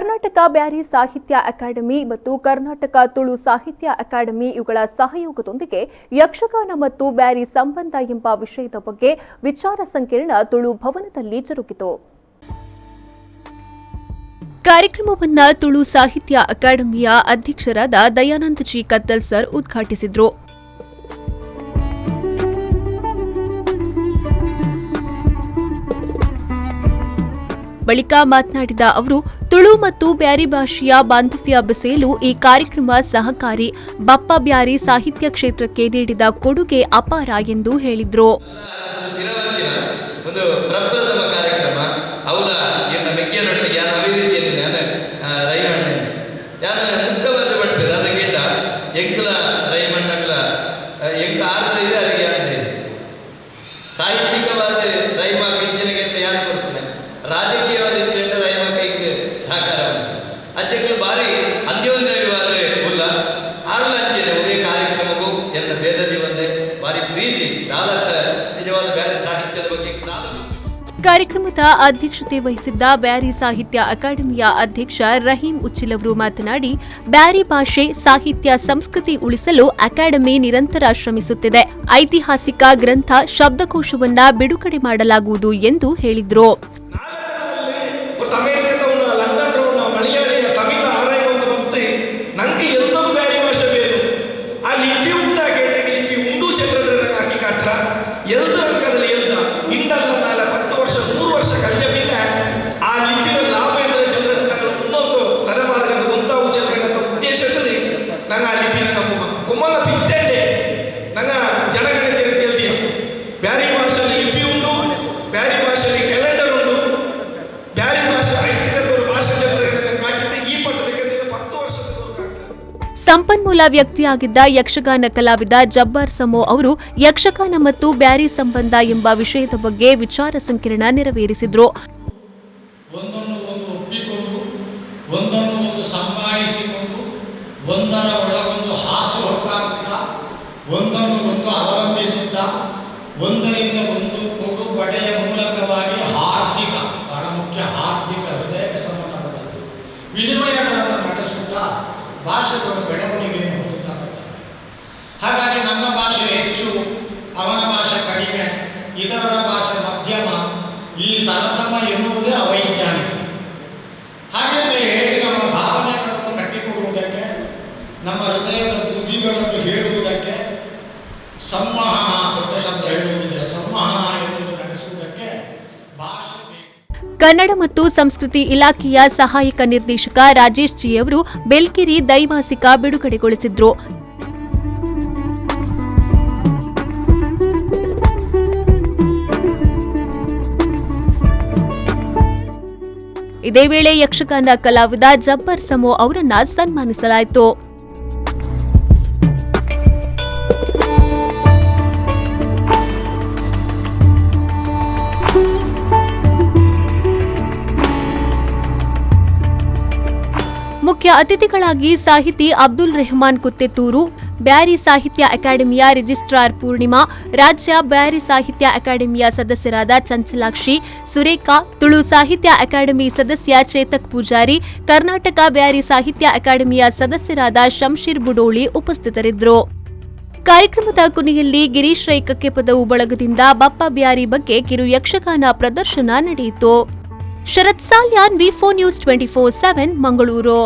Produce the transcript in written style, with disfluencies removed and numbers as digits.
ಕರ್ನಾಟಕ ಬ್ಯಾರಿ ಸಾಹಿತ್ಯ ಅಕಾಡೆಮಿ ಮತ್ತು ಕರ್ನಾಟಕ ತುಳು ಸಾಹಿತ್ಯ ಅಕಾಡೆಮಿ ಇವುಗಳ ಸಹಯೋಗದೊಂದಿಗೆ ಯಕ್ಷಗಾನ ಮತ್ತು ಬ್ಯಾರಿ ಸಂಬಂಧ ಎಂಬ ವಿಷಯದ ಬಗ್ಗೆ ವಿಚಾರ ಸಂಕಿರಣ ತುಳು ಭವನದಲ್ಲಿ ಜರುಗಿತು. ಕಾರ್ಯಕ್ರಮವನ್ನು ತುಳು ಸಾಹಿತ್ಯ ಅಕಾಡೆಮಿಯ ಅಧ್ಯಕ್ಷರಾದ ದಯಾನಂದ ಜಿ ಕತ್ತಲ್ ಸರ್ ಉದ್ಘಾಟಿಸಿದರು. ಬಳಿಕ ಮಾತನಾಡಿದ ಅವರು, ತುಳು ಮತ್ತು ಬ್ಯಾರಿ ಭಾಷೆಯ ಬಾಂಧವ್ಯ ಬೆಸೆಯಲು ಈ ಕಾರ್ಯಕ್ರಮ ಸಹಕಾರಿ. ಬಪ್ಪ ಬ್ಯಾರಿ ಸಾಹಿತ್ಯ ಕ್ಷೇತ್ರಕ್ಕೆ ನೀಡಿದ ಕೊಡುಗೆ ಅಪಾರ ಎಂದು ಹೇಳಿದರು. ಕಾರ್ಯಕ್ರಮದ ಅಧ್ಯಕ್ಷತೆ ವಹಿಸಿದ್ದ ಬ್ಯಾರಿ ಸಾಹಿತ್ಯ ಅಕಾಡೆಮಿಯ ಅಧ್ಯಕ್ಷ ರಹೀಂ ಉಚ್ಚಿಲ್ ಅವರು ಮಾತನಾಡಿ, ಬ್ಯಾರಿ ಭಾಷೆ, ಸಾಹಿತ್ಯ, ಸಂಸ್ಕೃತಿ ಉಳಿಸಲು ಅಕಾಡೆಮಿ ನಿರಂತರ ಶ್ರಮಿಸುತ್ತಿದೆ. ಐತಿಹಾಸಿಕ ಗ್ರಂಥ, ಶಬ್ದಕೋಶವನ್ನ ಬಿಡುಗಡೆ ಮಾಡಲಾಗುವುದು ಎಂದು ಹೇಳಿದರು. ಸಂಪನ್ಮೂಲ ವ್ಯಕ್ತಿಯಾಗಿದ್ದ ಯಕ್ಷಗಾನ ಕಲಾವಿದ ಜಬ್ಬಾರ್ ಸಮೋ ಅವರು ಯಕ್ಷಗಾನ ಮತ್ತು ಬ್ಯಾರಿ ಸಂಬಂಧ ಎಂಬ ವಿಷಯದ ಬಗ್ಗೆ ವಿಚಾರ ಸಂಕಿರಣ ನೆರವೇರಿಸಿದರು. ಒಂದನ್ನು ಸಂಭಾಯಿಸಿಕೊಂಡು ಒಂದರ ಒಳಗೊಂದು ಹಾಸು ಹೊಕ್ಕಾಗುತ್ತಾ ಒಂದನ್ನು ಅವಲಂಬಿಸುತ್ತಾ ಒಂದರಿಂದ ಒಂದು ಕೊಡು ಪಡೆಯ ಮೂಲಕವಾಗಿ ಆರ್ಥಿಕ, ಬಹಳ ಮುಖ್ಯ, ಆರ್ಥಿಕ ಹೃದಯಕ್ಕೆ ಸಂಬಂಧಪಟ್ಟದ್ದು ವಿನಿಮಯಗಳನ್ನು ನಡೆಸುತ್ತಾ ಭಾಷೆಗಳು ಬೆಳವಣಿಗೆಯನ್ನು ಹೊಂದುತ್ತಾ ಬರ್ತವೆ. ಹಾಗಾಗಿ ನನ್ನ ಭಾಷೆ ಹೆಚ್ಚು, ಅವನ ಭಾಷೆ ಕಡಿಮೆ, ಇತರರ ಭಾಷೆ ಮಧ್ಯಮ, ಈ ತರತಮ ಎನ್ನುವುದೇ ಅವೈಜ್ಞಾನಿಕ. ಹಾಗೆಂದು ಹೇಳಿ ನಮ್ಮ ಭಾವನೆಗಳನ್ನು ಕಟ್ಟಿಕೊಡುವುದಕ್ಕೆ, ನಮ್ಮ ಹೃದಯದ ಬುದ್ಧಿಗಳನ್ನು ಹೇಳುವುದಕ್ಕೆ ಸಂವಹನ, ದೊಡ್ಡ ಶಬ್ದ ಹೇಳುವುದಿದ್ರೆ ಸಂವಹನ ಎನ್ನುವುದು ನಡೆಸುವುದಕ್ಕೆ ಭಾಷೆ. ಕನ್ನಡ ಮತ್ತು ಸಂಸ್ಕೃತಿ ಇಲಾಖೆಯ ಸಹಾಯಕ ನಿರ್ದೇಶಕ ರಾಜೇಶ್ ಜಿ ಅವರು ಬೆಲ್ಕಿರಿ ದೈವಾಸಿಕ ಬಿಡುಗಡೆಗೊಳಿಸಿದ್ರು. ಇದೇ ವೇಳೆ ಯಕ್ಷಗಾನ ಕಲಾವಿದ ಜಬ್ಬರ್ ಸಮೋ ಅವರನ್ನ ಸನ್ಮಾನಿಸಲಾಯಿತು. ಮುಖ್ಯ ಅತಿಥಿಗಳಾಗಿ ಸಾಹಿತಿ ಅಬ್ದುಲ್ ರೆಹಮಾನ್ ಕುತ್ತೆತ್ತೂರು, ಬ್ಯಾರಿ ಸಾಹಿತ್ಯ ಅಕಾಡೆಮಿಯ ರಿಜಿಸ್ಟ್ರಾರ್ ಪೂರ್ಣಿಮಾ, ರಾಜ್ಯ ಬ್ಯಾರಿ ಸಾಹಿತ್ಯ ಅಕಾಡೆಮಿಯ ಸದಸ್ಯರಾದ ಚಂಚಲಾಕ್ಷಿ, ಸುರೇಖಾ, ತುಳು ಸಾಹಿತ್ಯ ಅಕಾಡೆಮಿ ಸದಸ್ಯ ಚೇತಕ್ ಪೂಜಾರಿ, ಕರ್ನಾಟಕ ಬ್ಯಾರಿ ಸಾಹಿತ್ಯ ಅಕಾಡೆಮಿಯ ಸದಸ್ಯರಾದ ಶಂಶೀರ್ ಬುಡೋಳಿ ಉಪಸ್ಥಿತರಿದ್ದರು. ಕಾರ್ಯಕ್ರಮದ ಕೊನೆಯಲ್ಲಿ ಗಿರೀಶ್ ರೈ ಕಕ್ಕೆಪದವು ಬಳಗದಿಂದ ಬಪ್ಪ ಬ್ಯಾರಿ ಬಗ್ಗೆ ಕಿರು ಯಕ್ಷಗಾನ ಪ್ರದರ್ಶನ ನಡೆಯಿತು. ಶರತ್ ಸಾಲ್ಯಾನ್, ವಿ4 ನ್ಯೂಸ್ 24/7 ಮಂಗಳೂರು.